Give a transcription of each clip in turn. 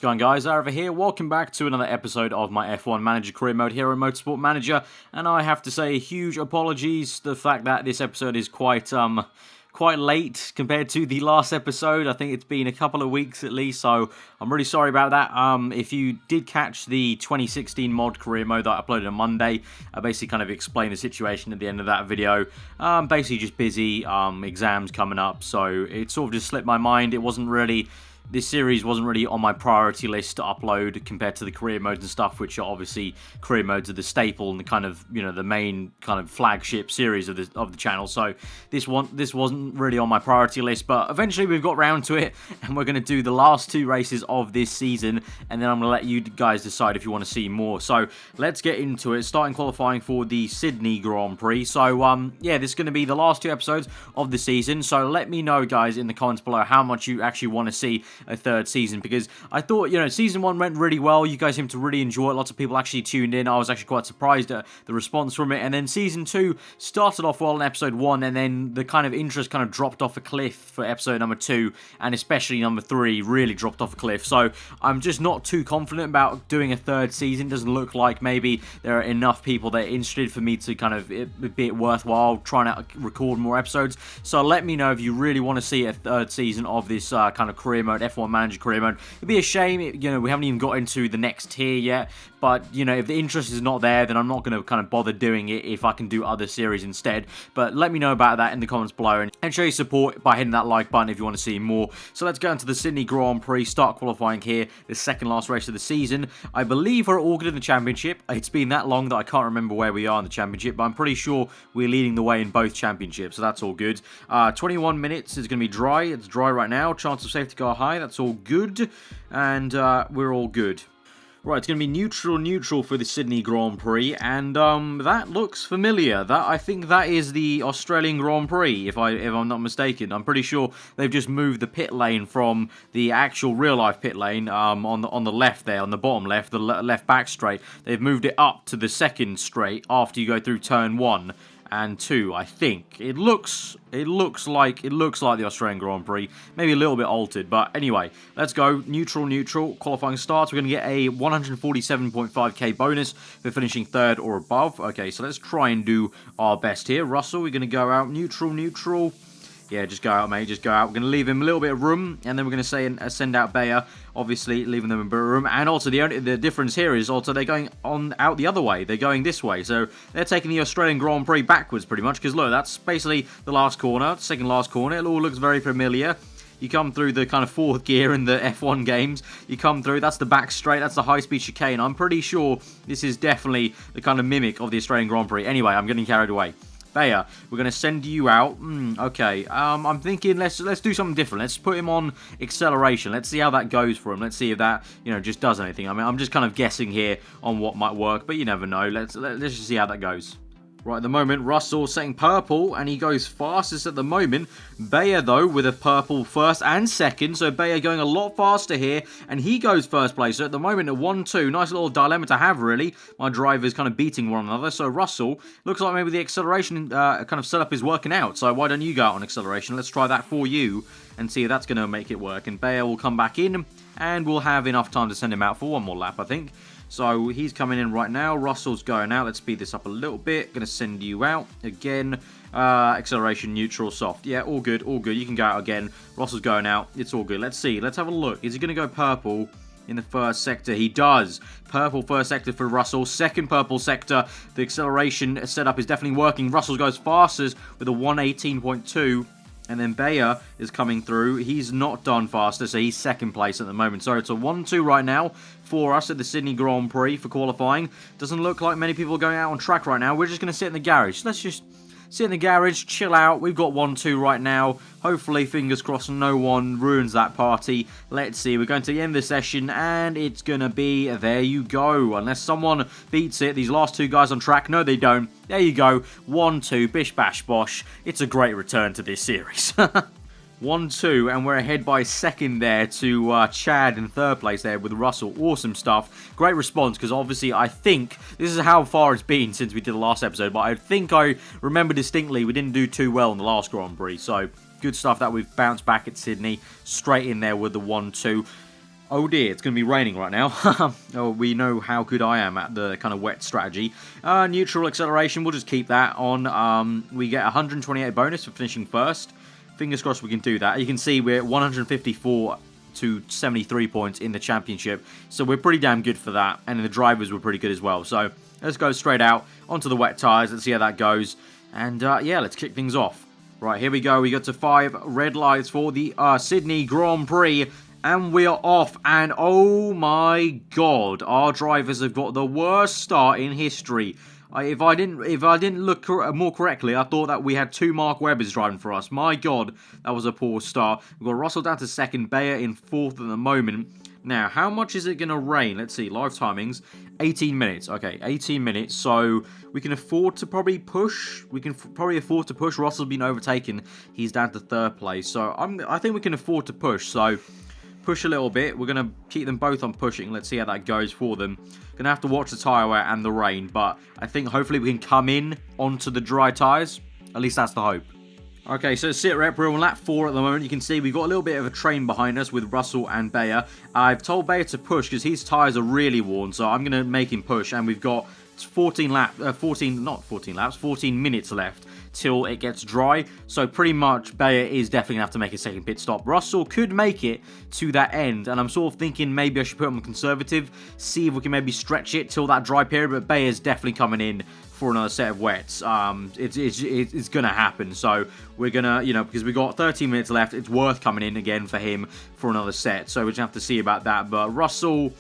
going, guys? Aarava here. Welcome back to another episode of my F1 Manager career mode here on Motorsport Manager. And I have to say huge apologies. The fact that this episode is quite late compared to the last episode. I think it's been a couple of weeks at least, so I'm really sorry about that. If you did catch the 2016 mod career mode that I uploaded on Monday, I basically kind of explained the situation at the end of that video. Basically just busy, exams coming up, so it sort of just slipped my mind. This series wasn't really on my priority list to upload compared to the career modes and stuff, which are obviously career modes are the staple and the kind of, you know, the main kind of flagship series of the channel. So this wasn't really on my priority list, but eventually we've got round to it, and we're going to do the last two races of this season, and then I'm going to let you guys decide if you want to see more. So let's get into it, starting qualifying for the Sydney Grand Prix. So yeah, this is going to be the last two episodes of the season. So let me know, guys, in the comments below how much you actually want to see a third season, because I thought, you know, season 1 went really well. You guys seemed to really enjoy it. Lots of people actually tuned in. I was actually quite surprised at the response from it. And then season 2 started off well in episode 1, and then the kind of interest kind of dropped off a cliff for episode number 2, and especially number 3 really dropped off a cliff. So I'm just not too confident about doing a third season. Doesn't look like maybe there are enough people that are interested for me to kind of be it worthwhile trying to record more episodes. So let me know if you really want to see a third season of this kind of career mode, F1 Manager career mode. It'd be a shame, you know, we haven't even got into the next tier yet, but, you know, if the interest is not there, then I'm not going to kind of bother doing it if I can do other series instead. But let me know about that in the comments below, and show your support by hitting that like button if you want to see more. So let's go into the Sydney Grand Prix, start qualifying here, the second last race of the season. I believe we're all good in the championship. It's been that long that I can't remember where we are in the championship, but I'm pretty sure we're leading the way in both championships, so that's all good. 21 minutes is going to be dry. It's dry right now. Chance of safety car high. That's all good, and we're all good. Right, it's going to be neutral for the Sydney Grand Prix, and that looks familiar. I think that is the Australian Grand Prix, if I'm not mistaken. I'm pretty sure they've just moved the pit lane from the actual real-life pit lane on the left there, on the bottom left, the left back straight. They've moved it up to the second straight after you go through turn 1 and 2, I think. It looks like the Australian Grand Prix, maybe a little bit altered, but anyway, let's go. Neutral. Qualifying starts. We're going to get a 147.5k bonus for finishing third or above. Okay, so let's try and do our best here. Russell, we're going to go out neutral. Yeah, just go out, mate. Just go out. We're going to leave him a little bit of room, and then we're going to send out Bayer, obviously leaving them a bit of room. And also, the difference here is also they're going out the other way. They're going this way. So they're taking the Australian Grand Prix backwards, pretty much, because look, that's basically the last corner, second last corner. It all looks very familiar. You come through the kind of fourth gear in the F1 games. You come through, that's the back straight, that's the high-speed chicane. I'm pretty sure this is definitely the kind of mimic of the Australian Grand Prix. Anyway, I'm getting carried away. Bayer, we're going to send you out. Okay, I'm thinking let's do something different. Let's put him on acceleration. Let's see how that goes for him. Let's see if that, you know, just does anything. I mean, I'm just kind of guessing here on what might work, but you never know. Let's just see how that goes. Right, at the moment, Russell setting purple, and he goes fastest at the moment. Bayer, though, with a purple first and second, so Bayer going a lot faster here, and he goes first place. So at the moment, a 1-2, nice little dilemma to have, really. My drivers kind of beating one another, so Russell, looks like maybe the acceleration kind of setup is working out, so why don't you go out on acceleration? Let's try that for you, and see if that's going to make it work. And Bayer will come back in, and we'll have enough time to send him out for one more lap, I think. So he's coming in right now. Russell's going out. Let's speed this up a little bit. Going to send you out again. Acceleration, neutral, soft. Yeah, all good, all good. You can go out again. Russell's going out. It's all good. Let's see. Let's have a look. Is he going to go purple in the first sector? He does. Purple first sector for Russell. Second purple sector. The acceleration setup is definitely working. Russell goes fastest with a 118.2. And then Bayer is coming through. He's not done faster, so he's second place at the moment. So it's a 1-2 right now for us at the Sydney Grand Prix for qualifying. Doesn't look like many people are going out on track right now. We're just going to sit in the garage. Let's just sit in the garage, chill out. We've got 1-2 right now. Hopefully, fingers crossed, no one ruins that party. Let's see. We're going to the end of the session, and it's going to be, there you go. Unless someone beats it. These last two guys on track. No, they don't. There you go. 1-2. Bish, bash, bosh. It's a great return to this series. 1-2, and we're ahead by second there to Chad in third place there with Russell. Awesome stuff. Great response, because obviously I think, this is how far it's been since we did the last episode, but I think I remember distinctly we didn't do too well in the last Grand Prix, so good stuff that we've bounced back at Sydney. Straight in there with the 1-2. Oh dear, it's going to be raining right now. Oh, we know how good I am at the kind of wet strategy. Neutral acceleration, we'll just keep that on. We get 128 bonus for finishing first. Fingers crossed we can do that. You can see we're 154 to 73 points in the championship. So we're pretty damn good for that. And the drivers were pretty good as well. So let's go straight out onto the wet tyres. Let's see how that goes. And yeah, let's kick things off. Right, here we go. We got to 5 red lights for the Sydney Grand Prix. And we are off, and oh my god, our drivers have got the worst start in history. If I didn't look more correctly, I thought that we had 2 Mark Webbers driving for us. My god, that was a poor start. We've got Russell down to 2nd, Bayer in 4th at the moment. Now, how much is it going to rain? Let's see, live timings, 18 minutes. Okay, 18 minutes, so we can afford to probably push. We can probably afford to push. Russell's been overtaken. He's down to 3rd place, so I think we can afford to push, so push a little bit. We're going to keep them both on pushing. Let's see how that goes for them. Going to have to watch the tyre wear and the rain, but I think hopefully we can come in onto the dry tyres. At least that's the hope. Okay, so sit rep, we're on lap 4 at the moment. You can see we've got a little bit of a train behind us with Russell and Bayer. I've told Bayer to push because his tyres are really worn, so I'm going to make him push. And we've got 14 minutes left till it gets dry. So pretty much Bayer is definitely going to have to make a second pit stop. Russell could make it to that end, and I'm sort of thinking maybe I should put him on conservative, see if we can maybe stretch it till that dry period, but Bayer's definitely coming in for another set of wets. It's going to happen, so we're going to, you know, because we've got 13 minutes left, it's worth coming in again for him for another set, so we just have to see about that. But Russell,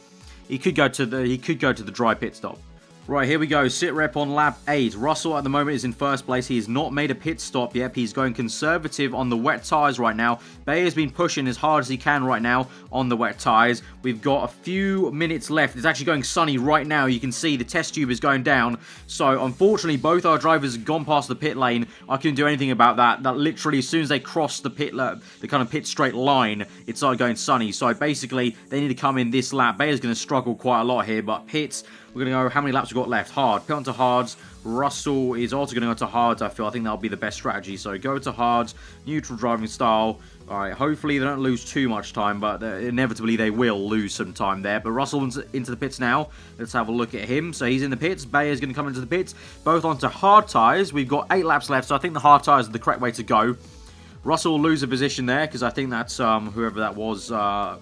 he could go to the dry pit stop. Right, here we go. Sit rep on lap 8. Russell at the moment is in 1st place. He has not made a pit stop yet. He's going conservative on the wet tyres right now. Bayer's been pushing as hard as he can right now on the wet tyres. We've got a few minutes left. It's actually going sunny right now. You can see the test tube is going down. So, unfortunately, both our drivers have gone past the pit lane. I couldn't do anything about that. That literally, as soon as they crossed the the kind of pit straight line, it started going sunny. So, basically, they need to come in this lap. Bayer's going to struggle quite a lot here, but pits, we're going to go, how many laps we've got left? Hard. Pit onto hards. Russell is also going to go to hards, I feel. I think that'll be the best strategy. So go to hards, neutral driving style. Alright, hopefully they don't lose too much time, but inevitably they will lose some time there. But Russell's into the pits now. Let's have a look at him. So he's in the pits. Bayer's going to come into the pits. Both onto hard tyres. We've got 8 laps left, so I think the hard tyres are the correct way to go. Russell will lose a position there, because I think that's whoever that was. What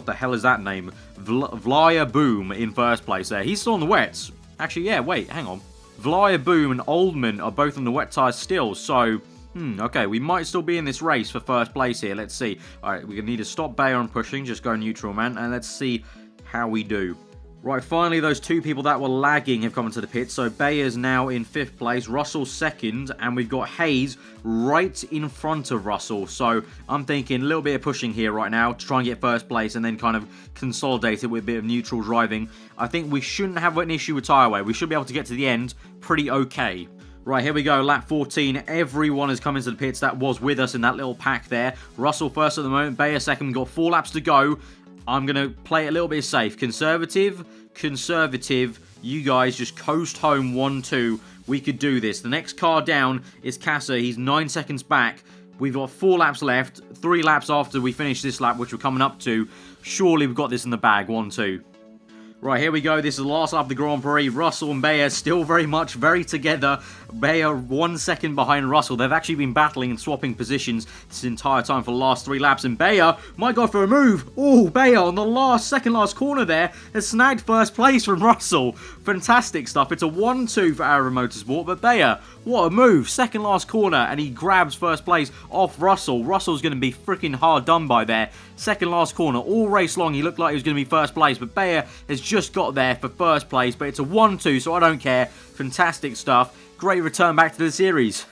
the hell is that name? Vlaia Boom in 1st place there. He's still on the wets. Actually, yeah, wait, hang on. Vlaia Boom and Oldman are both on the wet tyres still, so okay, we might still be in this race for 1st place here. Let's see. Alright, we're going to need to stop Bayer on pushing. Just go neutral, man, and let's see how we do. Right, finally, those 2 people that were lagging have come into the pit. So Bayer's now in 5th place, Russell's 2nd, and we've got Hayes right in front of Russell. So I'm thinking a little bit of pushing here right now to try and get 1st place and then kind of consolidate it with a bit of neutral driving. I think we shouldn't have an issue with tyre wear. We should be able to get to the end pretty okay. Right, here we go, lap 14. Everyone has come into the pits that was with us in that little pack there. Russell 1st at the moment, Bayer 2nd. We've got 4 laps to go. I'm going to play it a little bit safe. Conservative. You guys just coast home 1-2. We could do this. The next car down is Casa. He's 9 seconds back. We've got 4 laps left. 3 laps after we finish this lap, which we're coming up to. Surely we've got this in the bag. 1-2. Right, here we go. This is the last lap of the Grand Prix. Russell and Bayer still very together. Bayer 1 second behind Russell. They've actually been battling and swapping positions this entire time for the last 3 laps. And Bayer might go for a move. Oh, Bayer on the second last corner there has snagged 1st place from Russell. Fantastic stuff. It's a 1-2 for aarava Motorsport. But Bayer, what a move. Second last corner, and he grabs 1st place off Russell. Russell's going to be freaking hard done by there. Second last corner. All race long, he looked like he was going to be 1st place. But Bayer has just got there for 1st place. But it's a 1-2, so I don't care. Fantastic stuff. Great return back to the series.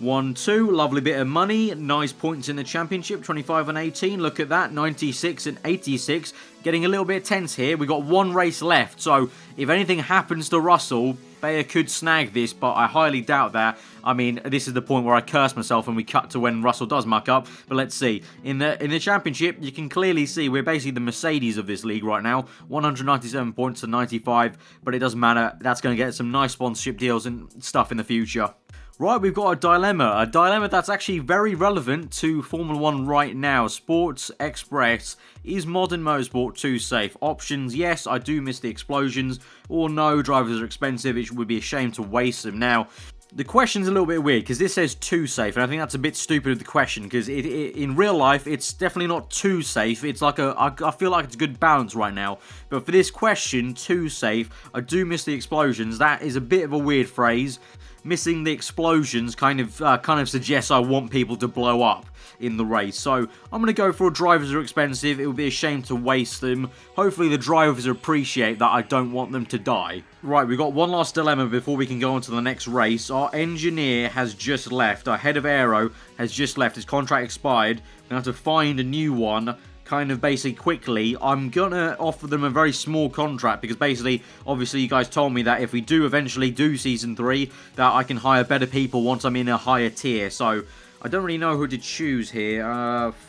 1-2, lovely bit of money. Nice points in the championship, 25 and 18. Look at that, 96 and 86. Getting a little bit tense here. We've got 1 race left, so if anything happens to Russell, Bayer could snag this, but I highly doubt that. I mean, this is the point where I curse myself when we cut to when Russell does muck up. But let's see. In the championship, you can clearly see we're basically the Mercedes of this league right now. 197 points to 95, but it doesn't matter. That's going to get some nice sponsorship deals and stuff in the future. Right, we've got a dilemma that's actually very relevant to Formula 1 right now. Sports Express, is modern motorsport too safe? Options, yes, I do miss the explosions, or no, drivers are expensive, it would be a shame to waste them. Now, the question's a little bit weird, because this says too safe, and I think that's a bit stupid of the question, because in real life, it's definitely not too safe. It's like I feel like it's a good balance right now. But for this question, too safe, I do miss the explosions. That is a bit of a weird phrase. Missing the explosions kind of suggests I want people to blow up in the race. So I'm going to go for drivers are expensive. It would be a shame to waste them. Hopefully the drivers appreciate that I don't want them to die. Right, we've got one last dilemma before we can go on to the next race. Our engineer has just left. Our head of aero has just left. His contract expired. We're going to have to find a new one. Kind of basically quickly, I'm gonna offer them a very small contract because basically, obviously you guys told me that if we do eventually do Season 3, that I can hire better people once I'm in a higher tier. So, I don't really know who to choose here.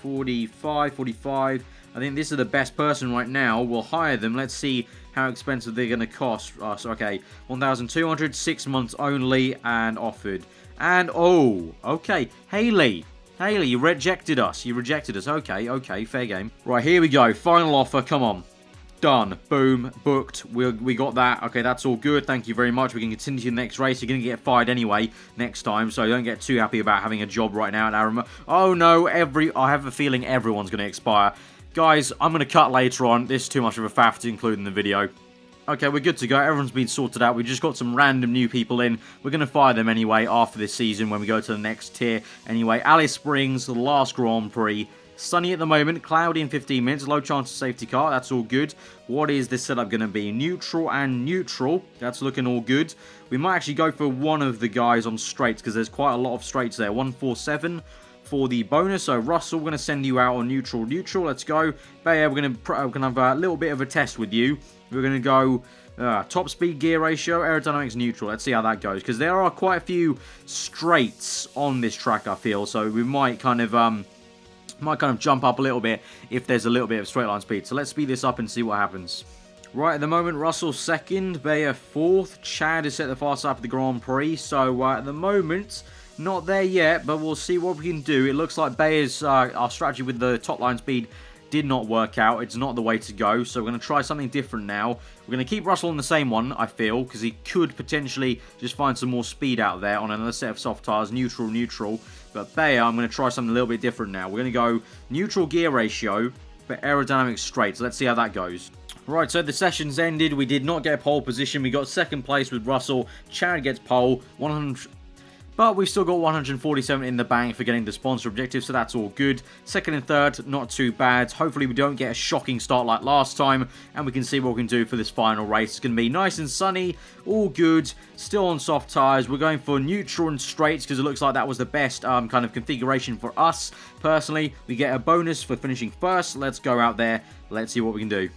45. I think this is the best person right now. We'll hire them. Let's see how expensive they're gonna cost. Okay, 1,200, 6 months only, and offered. And, oh, okay, Haley, you rejected us. Okay, fair game. Right, here we go. Final offer, come on. Done. Boom. Booked. We got that. Okay, that's all good. Thank you very much. We can continue to the next race. You're going to get fired anyway next time, so don't get too happy about having a job right now at aarava. Oh, no. I have a feeling everyone's going to expire. Guys, I'm going to cut later on. This is too much of a faff to include in the video. Okay, we're good to go. Everyone's been sorted out. We just got some random new people in. We're going to fire them anyway after this season when we go to the next tier. Anyway, Alice Springs, the last Grand Prix. Sunny at the moment, cloudy in 15 minutes, low chance of safety car. That's all good. What is this setup going to be? Neutral and neutral. That's looking all good. We might actually go for one of the guys on straights because there's quite a lot of straights there. 147. For the bonus, so Russell, we're going to send you out on neutral. Let's go. Bayer, we're going to have a little bit of a test with you. We're going to go top speed, gear ratio, aerodynamics, neutral. Let's see how that goes, because there are quite a few straights on this track, I feel, so we might kind of jump up a little bit if there's a little bit of straight line speed. So let's speed this up and see what happens. Right, at the moment, Russell's second, Bayer fourth. Chad has set the fast lap of the Grand Prix, so at the moment, not there yet, but we'll see what we can do. It looks like Bayer's, our strategy with the top line speed did not work out. It's not the way to go, so we're going to try something different now. We're going to keep Russell on the same one, I feel, because he could potentially just find some more speed out there on another set of soft tyres, neutral. But Bayer, I'm going to try something a little bit different now. We're going to go neutral gear ratio, but aerodynamics straight. So let's see how that goes. Right, so the session's ended. We did not get a pole position. We got second place with Russell. Chad gets pole, 100... But we've still got 147 in the bank for getting the sponsor objective, so that's all good. Second and third, not too bad. Hopefully we don't get a shocking start like last time, and we can see what we can do for this final race. It's going to be nice and sunny, all good, still on soft tyres. We're going for neutral and straights, because it looks like that was the best kind of configuration for us. Personally, we get a bonus for finishing first. Let's go out there. Let's see what we can do.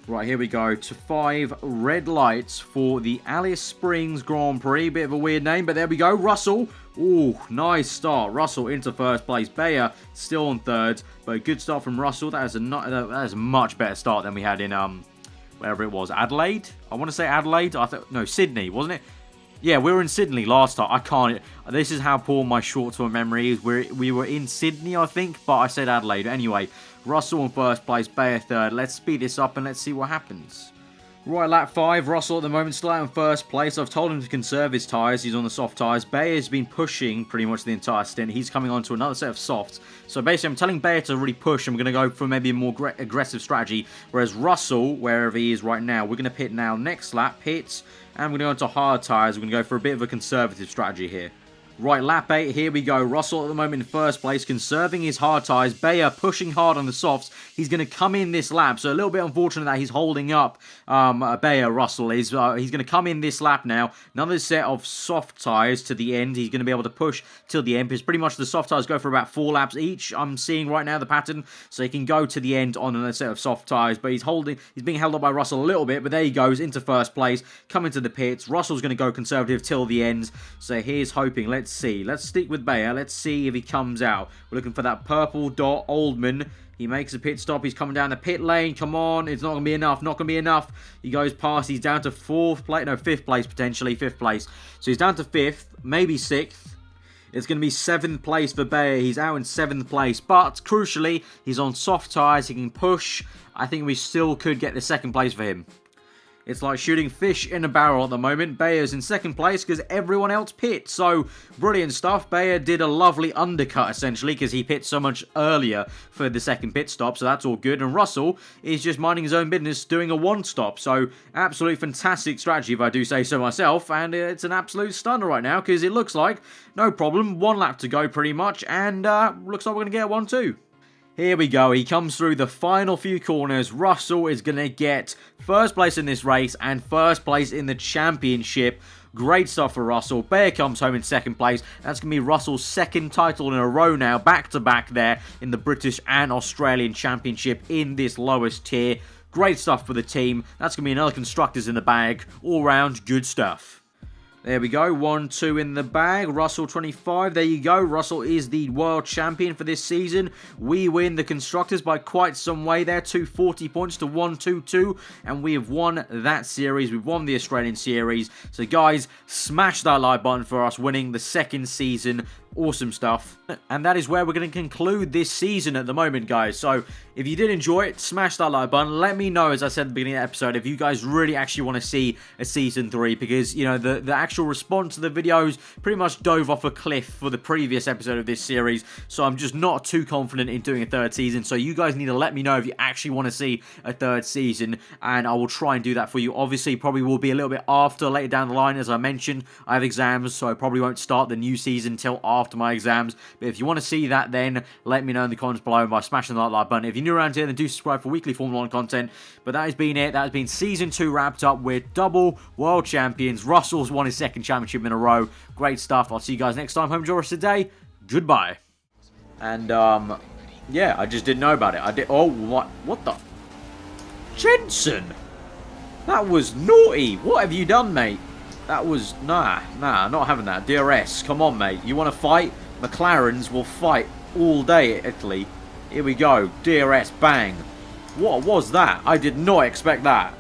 Right, here we go to 5 red lights for the Alice Springs Grand Prix. Bit of a weird name, but there we go. Russell. Ooh, nice start. Russell into first place. Bayer still on third, but a good start from Russell. That is a much better start than we had in, wherever it was. Adelaide? I want to say Adelaide. No, Sydney, wasn't it? Yeah, we were in Sydney last time. I can't... This is how poor my short-term memory is. We were in Sydney, I think, but I said Adelaide. Anyway, Russell in first place, Bayer third. Let's speed this up and let's see what happens. Right, lap 5. Russell at the moment still out in first place. I've told him to conserve his tyres. He's on the soft tyres. Bayer's been pushing pretty much the entire stint. He's coming on to another set of softs. So basically, I'm telling Bayer to really push. I'm going to go for maybe a more aggressive strategy. Whereas Russell, wherever he is right now, we're going to pit now. Next lap, pits. And we're going to go into hard tyres. We're going to go for a bit of a conservative strategy here. Right, lap 8, here we go. Russell at the moment in first place, conserving his hard tyres. Bayer pushing hard on the softs. He's going to come in this lap, so a little bit unfortunate that he's holding up Bayer. Russell is. He's going to come in this lap now. Another set of soft tyres to the end. He's going to be able to push till the end, because pretty much the soft tyres go for about 4 laps each. I'm seeing right now the pattern, so he can go to the end on another set of soft tyres, but he's being held up by Russell a little bit, but there he goes, into first place, coming to the pits. Russell's going to go conservative till the end, so here's hoping. Let's see. Let's stick with Bayer. Let's see if he comes out. We're looking for that purple dot. Oldman. He makes a pit stop. He's coming down the pit lane. Come on. It's not going to be enough. Not going to be enough. He goes past. He's down to 4th place. No, 5th place potentially. 5th place. So he's down to 5th. Maybe 6th. It's going to be 7th place for Bayer. He's out in 7th place. But, crucially, he's on soft tyres. He can push. I think we still could get the 2nd place for him. It's like shooting fish in a barrel at the moment. Bayer's in 2nd place because everyone else pit. So, brilliant stuff. Bayer did a lovely undercut, essentially, because he pit so much earlier for the 2nd pit stop. So, that's all good. And Russell is just minding his own business, doing a 1 stop. So, absolutely fantastic strategy, if I do say so myself. And it's an absolute stunner right now, because it looks like, no problem, 1 lap to go pretty much. And looks like we're going to get 1 too. Here we go, he comes through the final few corners. Russell is going to get 1st place in this race and 1st place in the championship. Great stuff for Russell. Bayer comes home in 2nd place. That's going to be Russell's 2nd title in a row now, back-to-back there in the British and Australian Championship in this lowest tier. Great stuff for the team. That's going to be another Constructors in the bag. All round, good stuff. There we go, 1-2 in the bag. Russell 25, there you go. Russell is the world champion for this season. We win the Constructors by quite some way there, 240 points to 122, and we have won that series. We've won the Australian series. So guys, smash that like button for us winning the 2nd season. Awesome stuff. And that is where we're going to conclude this season at the moment, guys. So, if you did enjoy it, smash that like button. Let me know, as I said at the beginning of the episode, if you guys really actually want to see a Season 3. Because, you know, the actual response to the videos pretty much dove off a cliff for the previous episode of this series. So, I'm just not too confident in doing a 3rd season. So, you guys need to let me know if you actually want to see a 3rd season. And I will try and do that for you. Obviously, probably will be a little bit after, later down the line. As I mentioned, I have exams, so I probably won't start the new season until after my exams. But if you want to see that, then let me know in the comments below by smashing that like button. If you're new around here, then do subscribe for weekly Formula 1 content. But that has been it. That has been Season 2 wrapped up with double world champions. Russell's won his 2nd championship in a row. Great stuff. I'll see you guys next time. Home enjoy today. Goodbye. And, yeah, I just didn't know about it. I did. Oh, what the? Jensen! That was naughty. What have you done, mate? That was... Nah, not having that. DRS, come on, mate. You want to fight? McLarens will fight all day, Italy. Here we go. DRS, bang. What was that? I did not expect that.